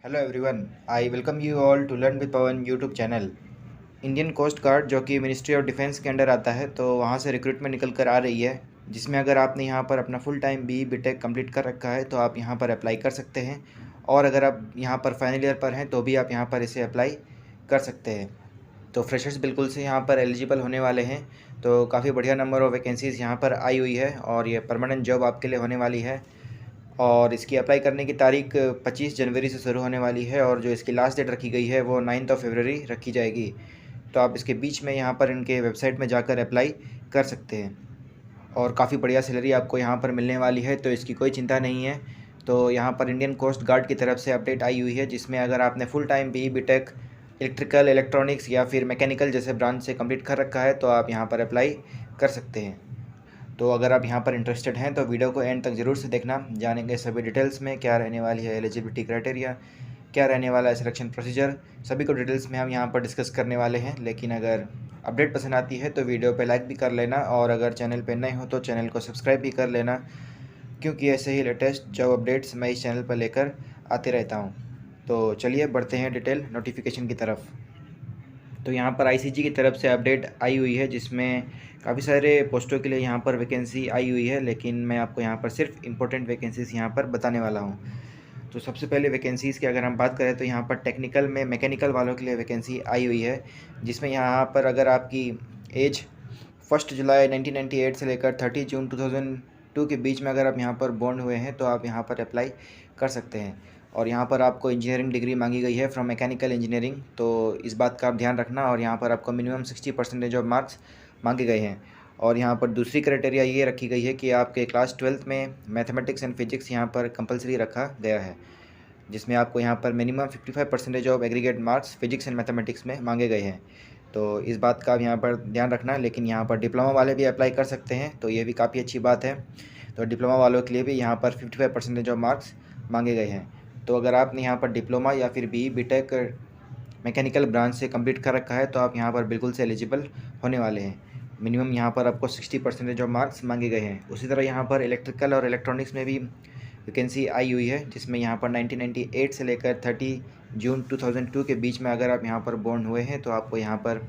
Hello everyone, I welcome you all to learn with Pawan YouTube channel. Indian coast guard जो कि ministry of defence के under आता है, तो वहाँ से रिक्रूटमेंट निकल कर आ रही है, जिसमें अगर आपने यहाँ पर अपना फुल टाइम बीटेक कंप्लीट कर रखा है तो आप यहाँ पर अप्लाई कर सकते हैं। और अगर आप यहाँ पर फाइनल ईयर पर हैं तो भी आप यहाँ पर इसे अप्लाई कर सकते हैं। तो फ्रेशर्स बिल्कुल से यहाँ पर एलिजिबल होने वाले हैं। तो काफ़ी बढ़िया नंबर ऑफ़ वैकेंसीज़ यहाँ पर आई हुई है और ये परमानेंट जॉब आपके लिए होने वाली है। और इसकी अप्लाई करने की तारीख 25 जनवरी से शुरू होने वाली है और जो इसकी लास्ट डेट रखी गई है वो 9 फरवरी रखी जाएगी। तो आप इसके बीच में यहाँ पर इनके वेबसाइट में जाकर अप्लाई कर सकते हैं और काफ़ी बढ़िया सैलरी आपको यहाँ पर मिलने वाली है, तो इसकी कोई चिंता नहीं है। तो यहाँ पर इंडियन कोस्ट गार्ड की तरफ से अपडेट आई हुई है, जिसमें अगर आपने full time BTech electrical, electronics या फिर मैकेनिकल जैसे ब्रांच से कंप्लीट कर रखा है तो आप यहाँ पर अप्लाई कर सकते हैं। तो अगर आप यहाँ पर इंटरेस्टेड हैं तो वीडियो को एंड तक ज़रूर से देखना। जानेंगे सभी डिटेल्स में क्या रहने वाली है एलिजिबिलिटी क्राइटेरिया, क्या रहने वाला है सिलेक्शन प्रोसीजर, सभी को डिटेल्स में हम यहाँ पर डिस्कस करने वाले हैं। लेकिन अगर अपडेट पसंद आती है तो वीडियो पे लाइक भी कर लेना और अगर चैनल पे नए हो तो चैनल को सब्सक्राइब भी कर लेना, क्योंकि ऐसे ही लेटेस्ट जॉब अपडेट्स मैं इस चैनल पर लेकर आते रहता हूँ। तो चलिए बढ़ते हैं डिटेल नोटिफिकेशन की तरफ। तो यहाँ पर आईसीजी की तरफ से अपडेट आई हुई है, जिसमें काफ़ी सारे पोस्टों के लिए यहाँ पर वैकेंसी आई हुई है, लेकिन मैं आपको यहाँ पर सिर्फ इम्पोर्टेंट वैकेंसीज़ यहाँ पर बताने वाला हूँ। तो सबसे पहले वैकेंसीज़ की अगर हम बात करें तो यहाँ पर टेक्निकल में मैकेनिकल वालों के लिए वैकेंसी आई हुई है, जिसमें यहाँ पर अगर आपकी एज 1 जुलाई 1998 से लेकर 30 जून 2002 के बीच में अगर आप यहाँ पर बॉर्न हुए हैं तो आप यहाँ पर अप्लाई कर सकते हैं। और यहाँ पर आपको इंजीनियरिंग डिग्री मांगी गई है फ्रॉम मैकेनिकल इंजीनियरिंग, तो इस बात का आप ध्यान रखना। और यहाँ पर आपको मिनिमम 60% ऑफ मार्क्स मांगे गए हैं। और यहाँ पर दूसरी क्राइटेरिया ये रखी गई है कि आपके क्लास 12th में मैथमेटिक्स एंड फिजिक्स यहाँ पर कंपलसरी रखा गया है, जिसमें आपको यहाँ पर minimum 55% of aggregate marks physics and mathematics में मांगे गए हैं। तो इस बात का आप यहाँ पर ध्यान रखना। लेकिन यहाँ पर डिप्लोमा वाले भी अप्लाई कर सकते हैं, तो ये भी काफ़ी अच्छी बात है। तो डिप्लोमा वालों के लिए भी यहाँ पर 55% ऑफ मार्क्स मांगे गए हैं। तो अगर आपने यहाँ पर डिप्लोमा या फिर बीटेक मैकेनिकल ब्रांच से कंप्लीट कर रखा है तो आप यहाँ पर बिल्कुल से एलिजिबल होने वाले हैं। मिनिमम यहाँ पर आपको 60% ऑफ मार्क्स मांगे गए हैं। उसी तरह यहाँ पर इलेक्ट्रिकल और इलेक्ट्रॉनिक्स में भी वैकेंसी आई हुई है, जिसमें यहाँ पर 1998 से लेकर 30 जून 2002 के बीच में अगर आप यहाँ पर बॉर्न हुए हैं तो आपको यहाँ पर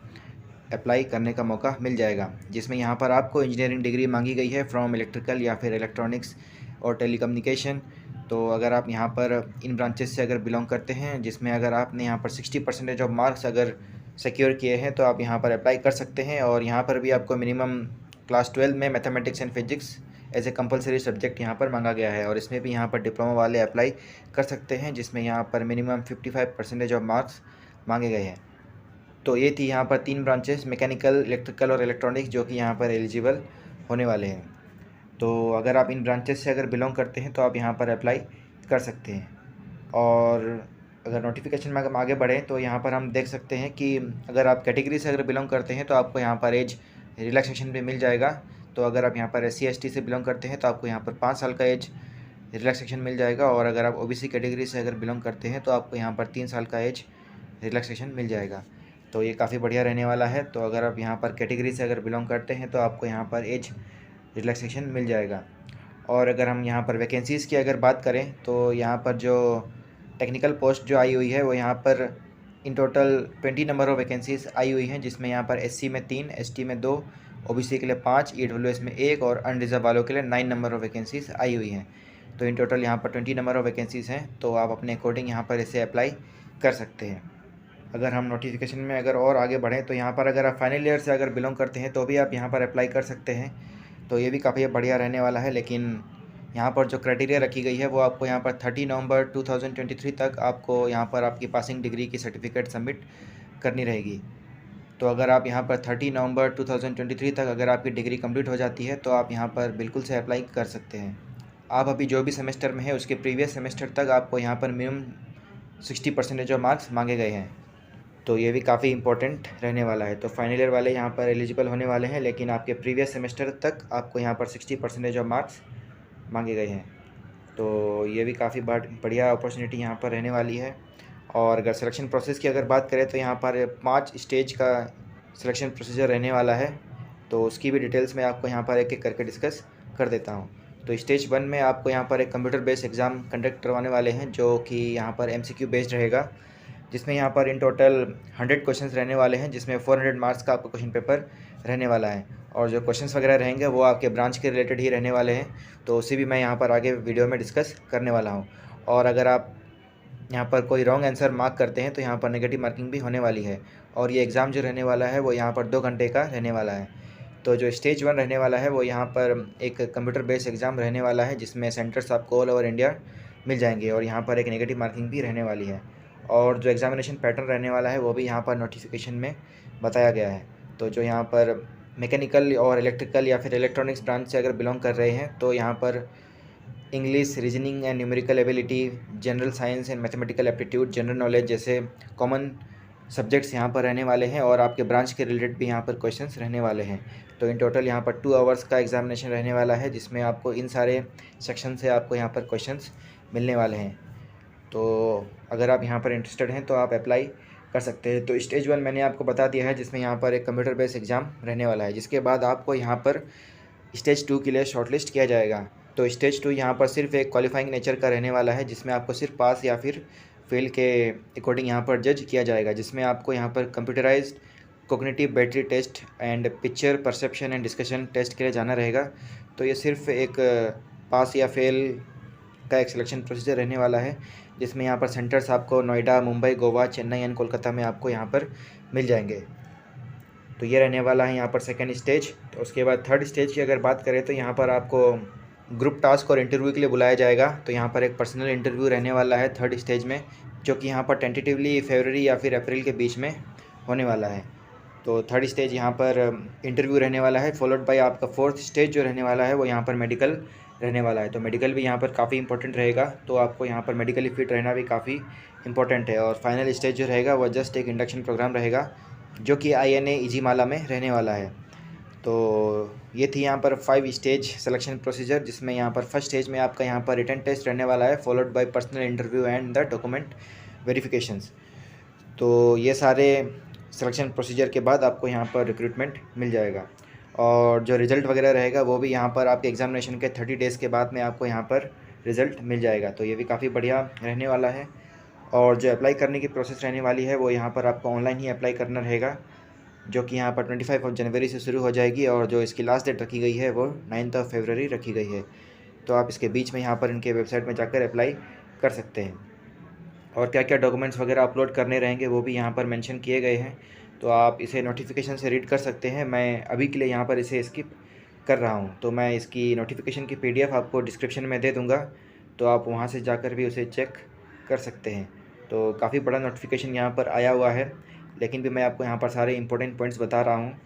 अप्लाई करने का मौका मिल जाएगा। जिसमें यहाँ पर आपको इंजीनियरिंग डिग्री मांगी गई है फ्रॉम इलेक्ट्रिकल या फिर इलेक्ट्रॉनिक्स और टेलीकम्युनिकेशन। तो अगर आप यहाँ पर इन ब्रांचेस से अगर बिलोंग करते हैं, जिसमें अगर आपने यहाँ पर 60% ऑफ मार्क्स अगर सिक्योर किए हैं तो आप यहाँ पर अप्लाई कर सकते हैं। और यहाँ पर भी आपको मिनिमम क्लास 12 में mathematics and physics as a compulsory subject यहाँ पर मांगा गया है। और इसमें भी यहाँ पर डिप्लोमा वाले अप्लाई कर सकते हैं, जिसमें यहाँ पर मिनिमम 55% ऑफ मार्क्स मांगे गए हैं। तो ये थी यहाँ पर 3 ब्रांचेस, मैकेनिकल, इलेक्ट्रिकल और इलेक्ट्रॉनिक्स, जो कि यहाँ पर एलिजिबल होने वाले हैं। तो अगर आप इन ब्रांचेस से अगर बिलोंग करते हैं तो आप यहाँ पर अप्लाई कर सकते हैं। और अगर नोटिफिकेशन में हम आगे बढ़ें तो यहाँ पर हम देख सकते हैं कि अगर आप कैटेगरी से अगर बिलोंग करते हैं तो आपको यहाँ पर एज रिलैक्सेशन भी मिल जाएगा। तो अगर आप यहाँ पर SC/ST से बिलोंग करते हैं तो आपको यहाँ पर 5 साल का एज रिलैक्सेशन मिल जाएगा। और अगर आप OBC कैटेगरी से अगर बिलोंग करते हैं तो आपको यहाँ पर 3 साल का एज रिलैक्सेशन मिल जाएगा। तो ये काफ़ी बढ़िया रहने वाला है। तो अगर आप यहाँ पर कैटेगरी से अगर बिलोंग करते हैं तो आपको यहाँ पर एज रिलैक्सेशन मिल जाएगा। और अगर हम यहाँ पर वैकेंसीज़ की अगर बात करें तो यहाँ पर जो टेक्निकल पोस्ट जो आई हुई है वो यहाँ पर in total 20 number of vacancies आई हुई हैं, जिसमें यहाँ पर SC में 3, ST में 2, OBC के लिए 5, EWS में 1 और अनरिजर्व वालों के लिए 9 नंबर ऑफ़ वैकेंसीज़ आई हुई हैं। तो इन टोटल यहाँ पर 20 नंबर ऑफ़ वैकेंसीज़ हैं। तो आप अपने अकॉर्डिंग यहाँ पर इसे अप्लाई कर सकते हैं। अगर हम नोटिफिकेशन में अगर और आगे बढ़ें तो यहाँ पर अगर आप फाइनल ईयर से अगर बिलोंग करते हैं तो भी आप यहाँ पर अप्लाई कर सकते हैं। तो ये भी काफ़ी बढ़िया रहने वाला है। लेकिन यहाँ पर जो क्राइटेरिया रखी गई है वो आपको यहाँ पर 30 नवंबर 2023 तक आपको यहाँ पर आपकी पासिंग डिग्री की सर्टिफिकेट सबमिट करनी रहेगी। तो अगर आप यहाँ पर 30 नवंबर 2023 तक अगर आपकी डिग्री कंप्लीट हो जाती है तो आप यहाँ पर बिल्कुल से अप्लाई कर सकते हैं। आप अभी जो भी सेमेस्टर में है उसके प्रीवियस सेमेस्टर तक आपको यहाँ पर मिनिमम 60% ऑफ मार्क्स मांगे गए हैं। तो ये भी काफ़ी इंपॉर्टेंट रहने वाला है। तो फाइनल ईयर वाले यहाँ पर एलिजिबल होने वाले हैं, लेकिन आपके प्रीवियस सेमेस्टर तक आपको यहाँ पर 60% ऑफ मार्क्स मांगे गए हैं। तो ये भी काफ़ी बढ़िया अपॉर्चुनिटी यहाँ पर रहने वाली है। और अगर सिलेक्शन प्रोसेस की अगर बात करें तो यहाँ पर 5 स्टेज का सिलेक्शन प्रोसीजर रहने वाला है। तो उसकी भी डिटेल्स मैं आपको यहाँ पर एक एक करके डिस्कस कर देता हूँ। तो स्टेज 1 में आपको यहाँ पर एक कंप्यूटर बेस्ड एग्ज़ाम कंडक्ट करवाने वाले हैं, जो कि यहाँ पर MCQ बेस्ड रहेगा, जिसमें यहाँ पर इन टोटल 100 क्वेश्चंस रहने वाले हैं, जिसमें 400 मार्क्स का आपका क्वेश्चन पेपर रहने वाला है। और जो क्वेश्चंस वगैरह रहेंगे वो आपके ब्रांच के रिलेटेड ही रहने वाले हैं, तो उसी भी मैं यहाँ पर आगे वीडियो में डिस्कस करने वाला हूँ। और अगर आप यहाँ पर कोई रॉन्ग आंसर मार्क करते हैं तो यहाँ पर नेगेटिव मार्किंग भी होने वाली है। और ये एग्ज़ाम जो रहने वाला है वो यहाँ पर 2 घंटे का रहने वाला है। तो जो स्टेज 1 रहने वाला है वो यहाँ पर एक कंप्यूटर बेस्ड एग्ज़ाम रहने वाला है, जिसमें सेंटर्स आपको ऑल ओवर इंडिया मिल जाएंगे, और यहाँ पर एक नेगेटिव मार्किंग भी रहने वाली है। और जो एग्ज़ामिनेशन पैटर्न रहने वाला है वो भी यहाँ पर नोटिफिकेशन में बताया गया है। तो जो यहाँ पर मैकेनिकल और इलेक्ट्रिकल या फिर इलेक्ट्रॉनिक्स ब्रांच से अगर बिलोंग कर रहे हैं तो यहाँ पर English, reasoning and numerical ability, general science and mathematical aptitude, general knowledge जैसे कॉमन सब्जेक्ट्स यहाँ पर रहने वाले हैं, और आपके ब्रांच के रिलेटेड भी यहाँ पर क्वेश्चंस रहने वाले हैं। तो इन टोटल यहाँ पर 2 आवर्स का एग्जामिनेशन रहने वाला है, जिसमें आपको इन सारे सेक्शन से आपको यहाँ पर क्वेश्चंस मिलने वाले हैं। तो अगर आप यहाँ पर इंटरेस्टेड हैं तो आप अप्लाई कर सकते हैं। तो स्टेज 1 मैंने आपको बता दिया है, जिसमें यहाँ पर एक कंप्यूटर बेस्ड एग्ज़ाम रहने वाला है, जिसके बाद आपको यहाँ पर स्टेज 2 के लिए शॉर्टलिस्ट किया जाएगा। तो स्टेज 2 यहाँ पर सिर्फ एक क्वालिफाइंग नेचर का रहने वाला है, जिसमें आपको सिर्फ पास या फिर फेल के अकॉर्डिंग यहाँ पर जज किया जाएगा, जिसमें आपको यहाँ पर computerised cognitive battery test and picture perception and discussion test के लिए जाना रहेगा। तो ये सिर्फ एक पास या फेल का एक सिलेक्शन प्रोसीजर रहने वाला है, जिसमें यहाँ पर सेंटर्स आपको नोएडा, मुंबई, गोवा, चेन्नई एंड कोलकाता में आपको यहाँ पर मिल जाएंगे। तो ये रहने वाला है यहाँ पर सेकेंड स्टेज। तो उसके बाद थर्ड स्टेज की अगर बात करें तो यहाँ पर आपको ग्रुप टास्क और इंटरव्यू के लिए बुलाया जाएगा। तो यहाँ पर एक पर्सनल इंटरव्यू रहने वाला है थर्ड स्टेज में, जो कि यहाँ पर टेंटेटिवली फरवरी या फिर अप्रैल के बीच में होने वाला है। तो थर्ड स्टेज यहाँ पर इंटरव्यू रहने वाला है, फॉलोड बाय आपका फोर्थ स्टेज जो रहने वाला है वो यहाँ पर मेडिकल रहने वाला है। तो मेडिकल भी यहाँ पर काफ़ी इंपॉर्टेंट रहेगा, तो आपको यहाँ पर मेडिकली फिट रहना भी काफ़ी इंपॉर्टेंट है। और फाइनल स्टेज जो रहेगा वो जस्ट एक इंडक्शन प्रोग्राम रहेगा, जो कि INA इजीमाला में रहने वाला है। तो ये थी यहाँ पर 5 स्टेज सिलेक्शन प्रोसीजर, जिसमें यहाँ पर फर्स्ट स्टेज में आपका यहाँ पर रिटन टेस्ट रहने वाला है, followed by personal interview and the document verifications. तो ये सारे सिलेक्शन प्रोसीजर के बाद आपको यहाँ पर रिक्रूटमेंट मिल जाएगा, और जो रिज़ल्ट वगैरह रहेगा वो भी यहाँ पर आपके एग्जामिनेशन के 30 डेज़ के बाद में आपको यहाँ पर रिज़ल्ट मिल जाएगा। तो ये भी काफ़ी बढ़िया रहने वाला है। और जो अप्लाई करने की प्रोसेस रहने वाली है वो यहाँ पर आपको ऑनलाइन ही अप्लाई करना रहेगा, जो कि यहाँ पर 25 जनवरी से शुरू हो जाएगी, और जो इसकी लास्ट डेट रखी गई है वो 9 फरवरी रखी गई है। तो आप इसके बीच में यहाँ पर इनके वेबसाइट में जाकर अप्लाई कर सकते हैं। और क्या क्या डॉक्यूमेंट्स वगैरह अपलोड करने रहेंगे वो भी यहाँ पर मेंशन किए गए हैं, तो आप इसे नोटिफिकेशन से रीड कर सकते हैं। मैं अभी के लिए यहाँ पर इसे स्किप कर रहा हूँ, तो मैं इसकी नोटिफिकेशन की PDF आपको डिस्क्रिप्शन में दे दूँगा, तो आप वहाँ से जाकर भी उसे चेक कर सकते हैं। तो काफ़ी बड़ा नोटिफिकेशन यहाँ पर आया हुआ है, लेकिन भी मैं आपको यहाँ पर सारे इंपॉर्टेंट पॉइंट्स बता रहा हूँ।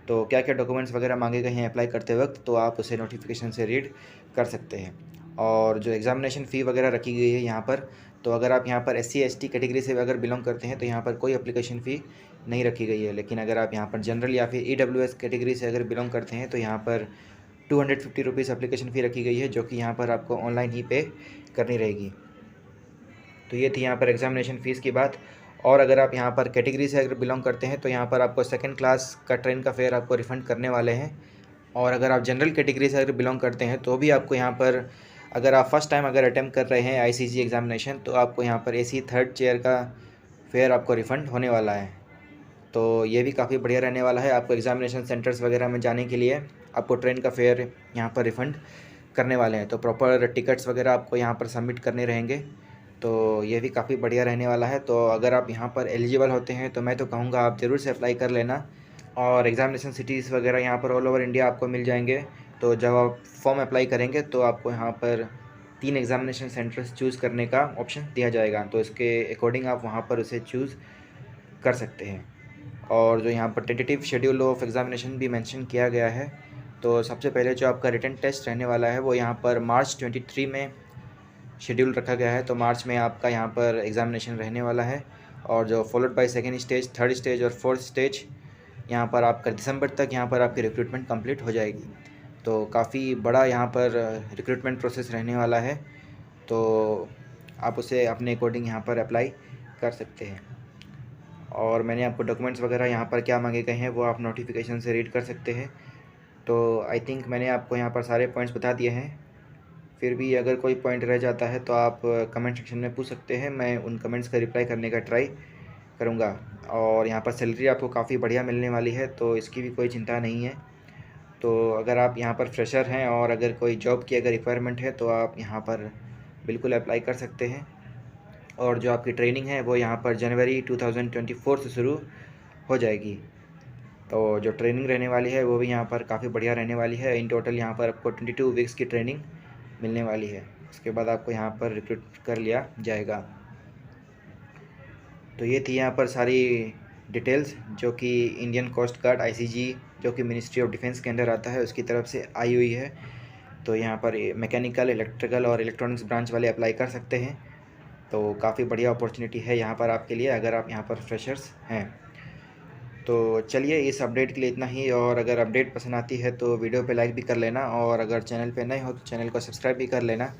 तो क्या क्या डॉक्यूमेंट्स वगैरह मांगे गए हैं अप्लाई करते वक्त, तो आप उसे नोटिफिकेशन से रीड कर सकते हैं। और जो एग्ज़ामिनेशन फ़ी वगैरह रखी गई है यहाँ पर, तो अगर आप यहाँ पर SC ST कैटेगरी से अगर बिलोंग करते हैं तो यहाँ पर कोई एप्लीकेशन फ़ी नहीं रखी गई है। लेकिन अगर आप यहाँ पर जनरल या फिर EWS कैटेगरी से अगर बिलोंग करते हैं तो यहाँ पर 250 रुपीज़ एप्लीकेशन फ़ी रखी गई है, जो कि यहाँ पर आपको ऑनलाइन ही पे करनी रहेगी। तो ये थी यहाँ पर एग्ज़ामिनेशन फ़ीस की बात। और अगर आप यहाँ पर कैटेगरी से अगर बिलोंग करते हैं तो यहाँ पर आपको सेकंड क्लास का ट्रेन का फेयर आपको रिफ़ंड करने वाले हैं। और अगर आप जनरल कैटेगरी से अगर बिलोंग करते हैं तो भी आपको यहाँ पर, अगर आप फर्स्ट टाइम अगर अटैम्प्ट कर रहे हैं ICG एग्ज़ामिनेशन, तो आपको यहाँ पर AC थर्ड चेयर का फेयर आपको रिफ़ंड होने वाला है। तो ये भी काफ़ी बढ़िया रहने वाला है। आपको एग्ज़ामिनेशन सेंटर्स वगैरह में जाने के लिए आपको ट्रेन का फेयर यहाँ पर रिफ़ंड करने वाले हैं। तो प्रॉपर टिकट्स वगैरह आपको यहाँ पर सबमिट करने रहेंगे, तो ये भी काफ़ी बढ़िया रहने वाला है। तो अगर आप यहाँ पर एलिजिबल होते हैं तो मैं तो कहूँगा आप ज़रूर से अप्लाई कर लेना। और एग्ज़ामिनेशन सिटीज़ वगैरह यहाँ पर ऑल ओवर इंडिया आपको मिल जाएंगे। तो जब आप फॉर्म अप्लाई करेंगे तो आपको यहाँ पर 3 एग्ज़ामिनेशन सेंटर्स चूज़ करने का ऑप्शन दिया जाएगा, तो इसके अकॉर्डिंग आप वहाँ पर उसे चूज़ कर सकते हैं। और जो यहाँ पर टेंटेटिव शेड्यूल ऑफ एग्ज़ामिनेशन भी मेंशन किया गया है। तो सबसे पहले जो आपका रिटन टेस्ट रहने वाला है वो यहाँ पर मार्च 23 में शेड्यूल रखा गया है। तो मार्च में आपका यहाँ पर एग्ज़ामिनेशन रहने वाला है, और जो followed by second stage, third stage और फोर्थ स्टेज यहाँ पर आपका दिसंबर तक यहाँ पर आपकी रिक्रूटमेंट कंप्लीट हो जाएगी। तो काफ़ी बड़ा यहाँ पर रिक्रूटमेंट प्रोसेस रहने वाला है, तो आप उसे अपने अकॉर्डिंग यहाँ पर अप्लाई कर सकते हैं। और मैंने आपको डॉक्यूमेंट्स वगैरह यहाँ पर क्या मांगे गए हैं वो आप नोटिफिकेशन से रीड कर सकते हैं। तो आई थिंक मैंने आपको यहाँ पर सारे पॉइंट्स बता दिए हैं। फिर भी अगर कोई पॉइंट रह जाता है तो आप कमेंट सेक्शन में पूछ सकते हैं, मैं उन कमेंट्स का रिप्लाई करने का ट्राई करूँगा। और यहाँ पर सैलरी आपको काफ़ी बढ़िया मिलने वाली है, तो इसकी भी कोई चिंता नहीं है। तो अगर आप यहाँ पर फ्रेशर हैं और अगर कोई जॉब की अगर रिक्वायरमेंट है तो आप यहाँ पर बिल्कुल अप्लाई कर सकते हैं। और जो आपकी ट्रेनिंग है वो यहाँ पर जनवरी 2024 से शुरू हो जाएगी। तो जो ट्रेनिंग रहने वाली है वो भी यहाँ पर काफ़ी बढ़िया रहने वाली है। इन टोटल यहाँ पर आपको 22 वीक्स की ट्रेनिंग मिलने वाली है। उसके बाद आपको यहाँ पर रिक्रूट कर लिया जाएगा। तो ये थी यहाँ पर सारी डिटेल्स जो कि इंडियन कोस्ट गार्ड ICG जो कि मिनिस्ट्री ऑफ डिफेंस के अंडर आता है उसकी तरफ से आई हुई है। तो यहाँ पर मैकेनिकल, इलेक्ट्रिकल और इलेक्ट्रॉनिक्स ब्रांच वाले अप्लाई कर सकते हैं। तो काफ़ी बढ़िया अपॉर्चुनिटी है यहाँ पर आपके लिए अगर आप यहाँ पर फ्रेशर्स हैं। तो चलिए, इस अपडेट के लिए इतना ही। और अगर अपडेट पसंद आती है तो वीडियो पे लाइक भी कर लेना, और अगर चैनल पे नए हो तो चैनल को सब्सक्राइब भी कर लेना,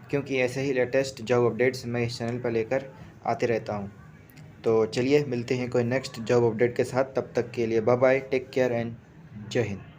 क्योंकि ऐसे ही लेटेस्ट जॉब अपडेट्स मैं इस चैनल पर लेकर आते रहता हूँ। तो चलिए, मिलते हैं कोई नेक्स्ट जॉब अपडेट के साथ। तब तक के लिए bye bye, take care and जय हिंद।